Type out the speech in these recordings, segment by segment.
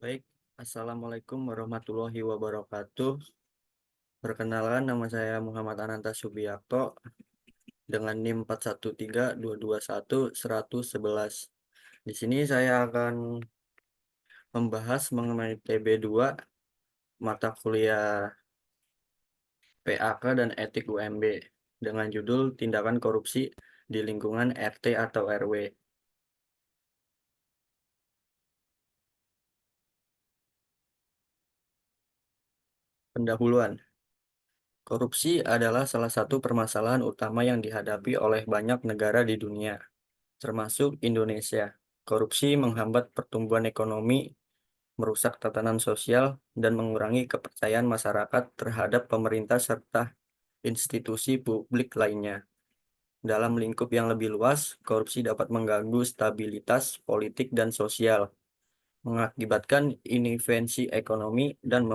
Baik, Assalamualaikum warahmatullahi wabarakatuh. Perkenalkan, nama saya Muhammad Ananta Subiakto dengan NIM 41322111. Di sini saya akan membahas mengenai TB2 mata kuliah PAK dan Etik UMB dengan judul Tindakan Korupsi di Lingkungan RT atau RW. Pendahuluan. Korupsi adalah salah satu permasalahan utama yang dihadapi oleh banyak negara di dunia, termasuk Indonesia. Korupsi menghambat pertumbuhan ekonomi, merusak tatanan sosial, dan mengurangi kepercayaan masyarakat terhadap pemerintah serta institusi publik lainnya. Dalam lingkup yang lebih luas, korupsi dapat mengganggu stabilitas politik dan sosial, mengakibatkan ineficiensi ekonomi, dan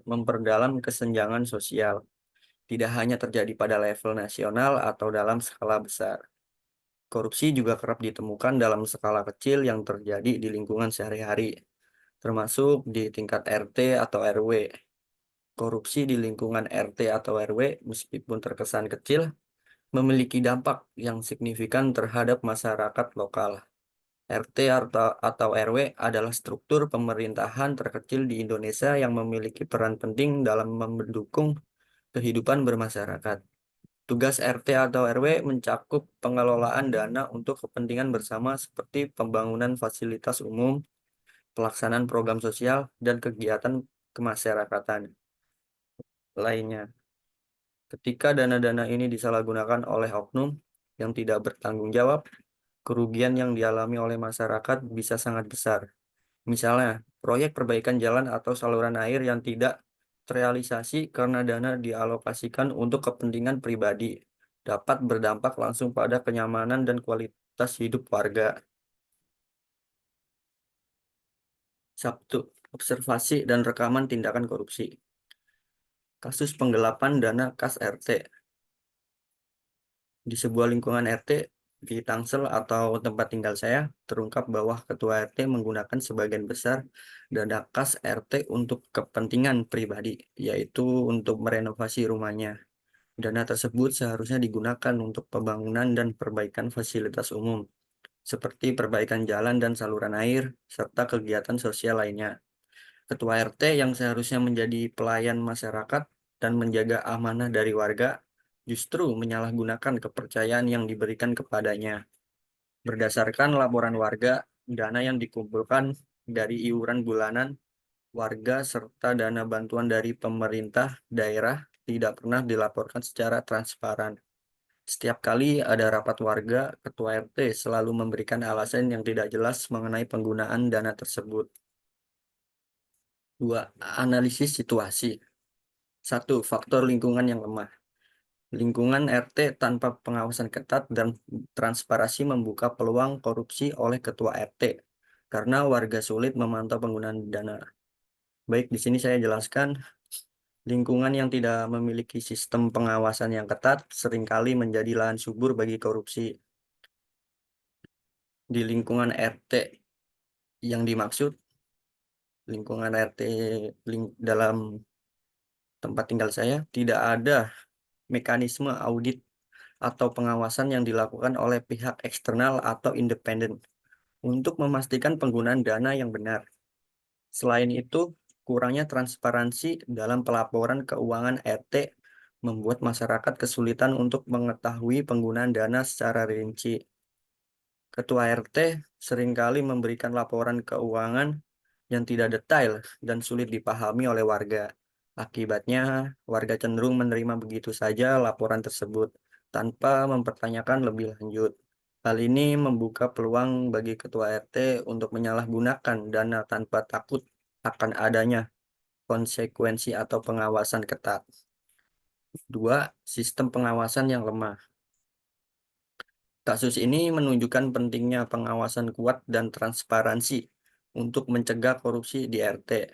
memperdalam kesenjangan sosial. Tidak hanya terjadi pada level nasional atau dalam skala besar. Korupsi juga kerap ditemukan dalam skala kecil yang terjadi di lingkungan sehari-hari, termasuk di tingkat RT atau RW. Korupsi di lingkungan RT atau RW, meskipun terkesan kecil, memiliki dampak yang signifikan terhadap masyarakat lokal. RT atau RW adalah struktur pemerintahan terkecil di Indonesia yang memiliki peran penting dalam mendukung kehidupan bermasyarakat. Tugas RT atau RW mencakup pengelolaan dana untuk kepentingan bersama seperti pembangunan fasilitas umum, pelaksanaan program sosial, dan kegiatan kemasyarakatan lainnya. Ketika dana-dana ini disalahgunakan oleh oknum yang tidak bertanggung jawab, kerugian yang dialami oleh masyarakat bisa sangat besar. Misalnya, proyek perbaikan jalan atau saluran air yang tidak terrealisasi karena dana dialokasikan untuk kepentingan pribadi dapat berdampak langsung pada kenyamanan dan kualitas hidup warga. Sabtu, observasi dan rekaman tindakan korupsi. Kasus penggelapan dana kas RT. Di sebuah lingkungan RT di Tangsel atau tempat tinggal saya, terungkap bahwa ketua RT menggunakan sebagian besar dana kas RT untuk kepentingan pribadi, yaitu untuk merenovasi rumahnya. Dana tersebut seharusnya digunakan untuk pembangunan dan perbaikan fasilitas umum, seperti perbaikan jalan dan saluran air, serta kegiatan sosial lainnya. Ketua RT yang seharusnya menjadi pelayan masyarakat dan menjaga amanah dari warga, justru menyalahgunakan kepercayaan yang diberikan kepadanya. Berdasarkan laporan warga, dana yang dikumpulkan dari iuran bulanan warga serta dana bantuan dari pemerintah daerah tidak pernah dilaporkan secara transparan. Setiap kali ada rapat warga, ketua RT selalu memberikan alasan yang tidak jelas mengenai penggunaan dana tersebut. 2. Analisis situasi. 1. Faktor lingkungan yang lemah. Lingkungan RT tanpa pengawasan ketat dan transparansi membuka peluang korupsi oleh ketua RT karena warga sulit memantau penggunaan dana. Baik, di sini saya jelaskan, lingkungan yang tidak memiliki sistem pengawasan yang ketat seringkali menjadi lahan subur bagi korupsi. Di lingkungan RT yang dimaksud, lingkungan RT dalam tempat tinggal saya, tidak ada mekanisme audit atau pengawasan yang dilakukan oleh pihak eksternal atau independen untuk memastikan penggunaan dana yang benar. Selain itu, kurangnya transparansi dalam pelaporan keuangan RT membuat masyarakat kesulitan untuk mengetahui penggunaan dana secara rinci. Ketua RT seringkali memberikan laporan keuangan yang tidak detail dan sulit dipahami oleh warga. Akibatnya, warga cenderung menerima begitu saja laporan tersebut tanpa mempertanyakan lebih lanjut. Hal ini membuka peluang bagi ketua RT untuk menyalahgunakan dana tanpa takut akan adanya konsekuensi atau pengawasan ketat. 2. Sistem pengawasan yang lemah. Kasus ini menunjukkan pentingnya pengawasan kuat dan transparansi untuk mencegah korupsi di RT.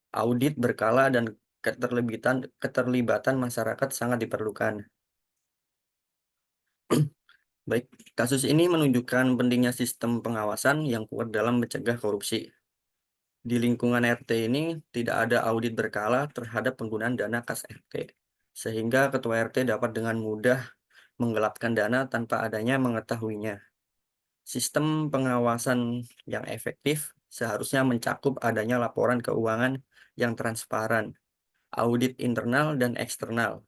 Audit berkala dan keterlibatan masyarakat sangat diperlukan. Baik, kasus ini menunjukkan pentingnya sistem pengawasan yang kuat dalam mencegah korupsi. Di lingkungan RT ini tidak ada audit berkala terhadap penggunaan dana kas RT, sehingga ketua RT dapat dengan mudah menggelapkan dana tanpa adanya mengetahuinya. Sistem pengawasan yang efektif seharusnya mencakup adanya laporan keuangan yang transparan, audit internal dan eksternal,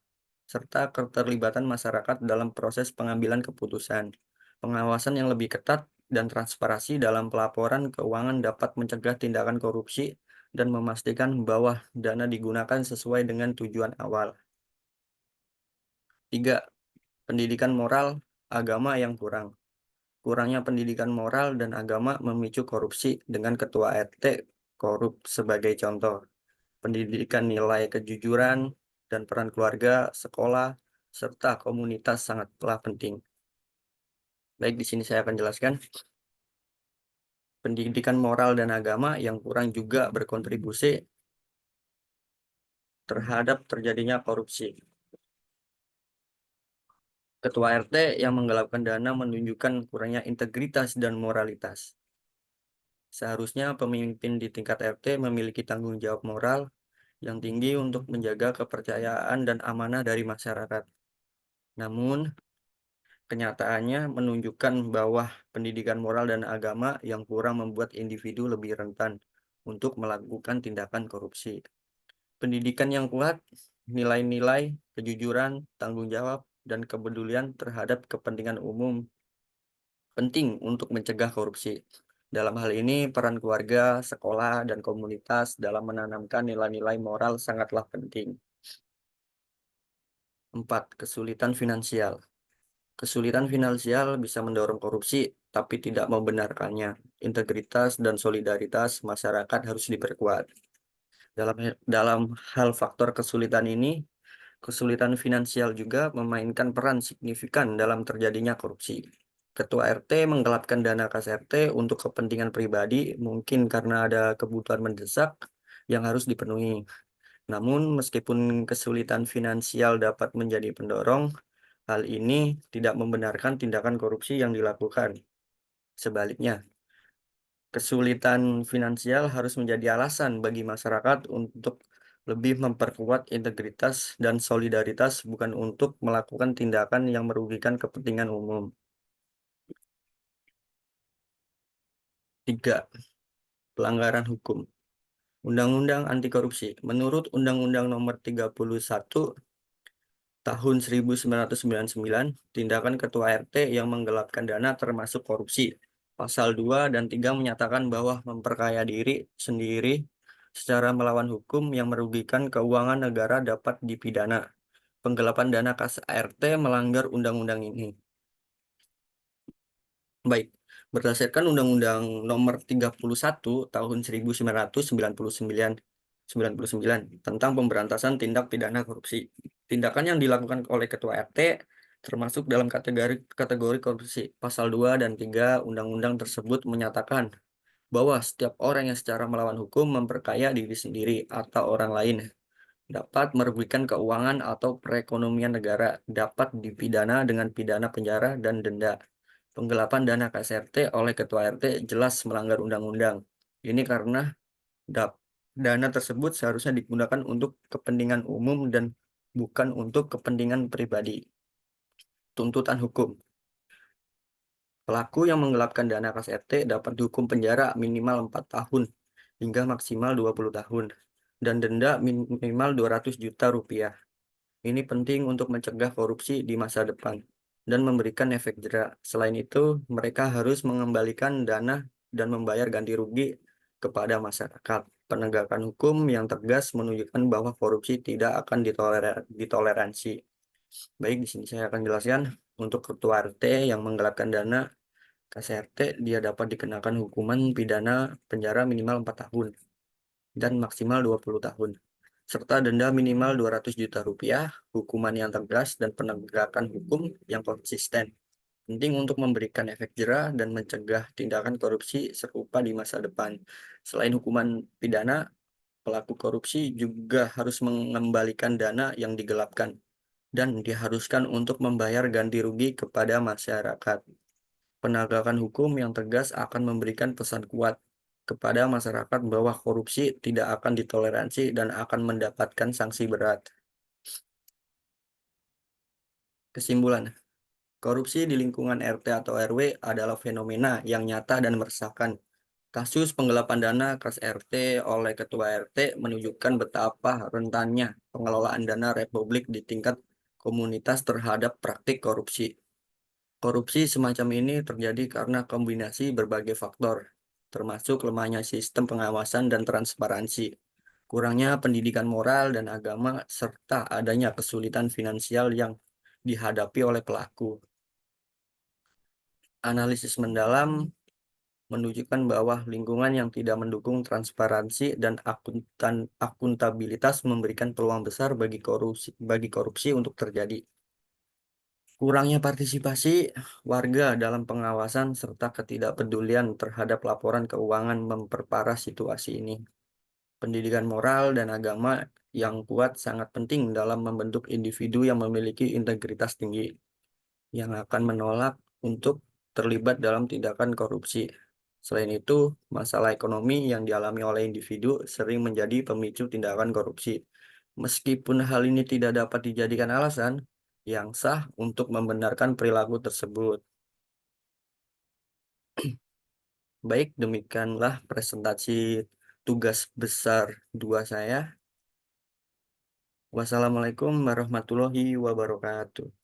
serta keterlibatan masyarakat dalam proses pengambilan keputusan. Pengawasan yang lebih ketat dan transparansi dalam pelaporan keuangan dapat mencegah tindakan korupsi dan memastikan bahwa dana digunakan sesuai dengan tujuan awal. 3. Pendidikan moral agama yang kurang. Kurangnya pendidikan moral dan agama memicu korupsi dengan ketua RT korup sebagai contoh. Pendidikan nilai kejujuran dan peran keluarga, sekolah, serta komunitas sangatlah penting. Baik, di sini saya akan jelaskan. Pendidikan moral dan agama yang kurang juga berkontribusi terhadap terjadinya korupsi. Ketua RT yang menggelapkan dana menunjukkan kurangnya integritas dan moralitas. Seharusnya pemimpin di tingkat RT memiliki tanggung jawab moral yang tinggi untuk menjaga kepercayaan dan amanah dari masyarakat. Namun, kenyataannya menunjukkan bahwa pendidikan moral dan agama yang kurang membuat individu lebih rentan untuk melakukan tindakan korupsi. Pendidikan yang kuat, nilai-nilai, kejujuran, tanggung jawab, dan kepedulian terhadap kepentingan umum penting untuk mencegah korupsi. Dalam hal ini, peran keluarga, sekolah, dan komunitas dalam menanamkan nilai-nilai moral sangatlah penting. 4. Kesulitan finansial. Kesulitan finansial bisa mendorong korupsi, tapi tidak membenarkannya. Integritas dan solidaritas masyarakat harus diperkuat. Dalam hal faktor kesulitan ini, kesulitan finansial juga memainkan peran signifikan dalam terjadinya korupsi. Ketua RT menggelapkan dana kas RT untuk kepentingan pribadi, mungkin karena ada kebutuhan mendesak yang harus dipenuhi. Namun, meskipun kesulitan finansial dapat menjadi pendorong, hal ini tidak membenarkan tindakan korupsi yang dilakukan. Sebaliknya, kesulitan finansial harus menjadi alasan bagi masyarakat untuk lebih memperkuat integritas dan solidaritas, bukan untuk melakukan tindakan yang merugikan kepentingan umum. 3. Pelanggaran hukum. Undang-Undang Anti Korupsi. Menurut Undang-Undang Nomor 31 Tahun 1999, tindakan Ketua RT yang menggelapkan dana termasuk korupsi. Pasal 2 dan 3 menyatakan bahwa memperkaya diri sendiri secara melawan hukum yang merugikan keuangan negara dapat dipidana. Penggelapan dana kas RT melanggar undang-undang ini. Baik, berdasarkan Undang-Undang Nomor 31 Tahun 1999 tentang pemberantasan tindak pidana korupsi. Tindakan yang dilakukan oleh Ketua RT termasuk dalam kategori korupsi. Pasal 2 dan 3 Undang-Undang tersebut menyatakan bahwa setiap orang yang secara melawan hukum memperkaya diri sendiri atau orang lain dapat merugikan keuangan atau perekonomian negara, dapat dipidana dengan pidana penjara dan denda. Penggelapan dana KSRT oleh Ketua RT jelas melanggar undang-undang. Ini karena dap- dana tersebut seharusnya digunakan untuk kepentingan umum dan bukan untuk kepentingan pribadi. Tuntutan hukum. Pelaku yang menggelapkan dana KSRT dapat dihukum penjara minimal 4 tahun hingga maksimal 20 tahun dan denda minimal 200 juta rupiah. Ini penting untuk mencegah korupsi di masa depan dan memberikan efek jera. Selain itu, mereka harus mengembalikan dana dan membayar ganti rugi kepada masyarakat. Penegakan hukum yang tegas menunjukkan bahwa korupsi tidak akan ditoleransi. Baik, di sini saya akan jelaskan untuk ketua RT yang menggelapkan dana KSRT, dia dapat dikenakan hukuman pidana penjara minimal 4 tahun dan maksimal 20 tahun, serta denda minimal 200 juta rupiah, hukuman yang tegas, dan penegakan hukum yang konsisten. Penting untuk memberikan efek jera dan mencegah tindakan korupsi serupa di masa depan. Selain hukuman pidana, pelaku korupsi juga harus mengembalikan dana yang digelapkan dan diharuskan untuk membayar ganti rugi kepada masyarakat. Penegakan hukum yang tegas akan memberikan pesan kuat kepada masyarakat bahwa korupsi tidak akan ditoleransi dan akan mendapatkan sanksi berat. Kesimpulan, korupsi di lingkungan RT atau RW adalah fenomena yang nyata dan meresahkan. Kasus penggelapan dana kas RT oleh ketua RT menunjukkan betapa rentannya pengelolaan dana Republik di tingkat komunitas terhadap praktik korupsi. Korupsi semacam ini terjadi karena kombinasi berbagai faktor, termasuk lemahnya sistem pengawasan dan transparansi, kurangnya pendidikan moral dan agama, serta adanya kesulitan finansial yang dihadapi oleh pelaku. Analisis mendalam menunjukkan bahwa lingkungan yang tidak mendukung transparansi dan akuntabilitas memberikan peluang besar bagi korupsi untuk terjadi. Kurangnya partisipasi warga dalam pengawasan serta ketidakpedulian terhadap laporan keuangan memperparah situasi ini. Pendidikan moral dan agama yang kuat sangat penting dalam membentuk individu yang memiliki integritas tinggi, yang akan menolak untuk terlibat dalam tindakan korupsi. Selain itu, masalah ekonomi yang dialami oleh individu sering menjadi pemicu tindakan korupsi. Meskipun hal ini tidak dapat dijadikan alasan yang sah untuk membenarkan perilaku tersebut. Baik, demikianlah presentasi tugas besar 2 saya. Wassalamualaikum warahmatullahi wabarakatuh.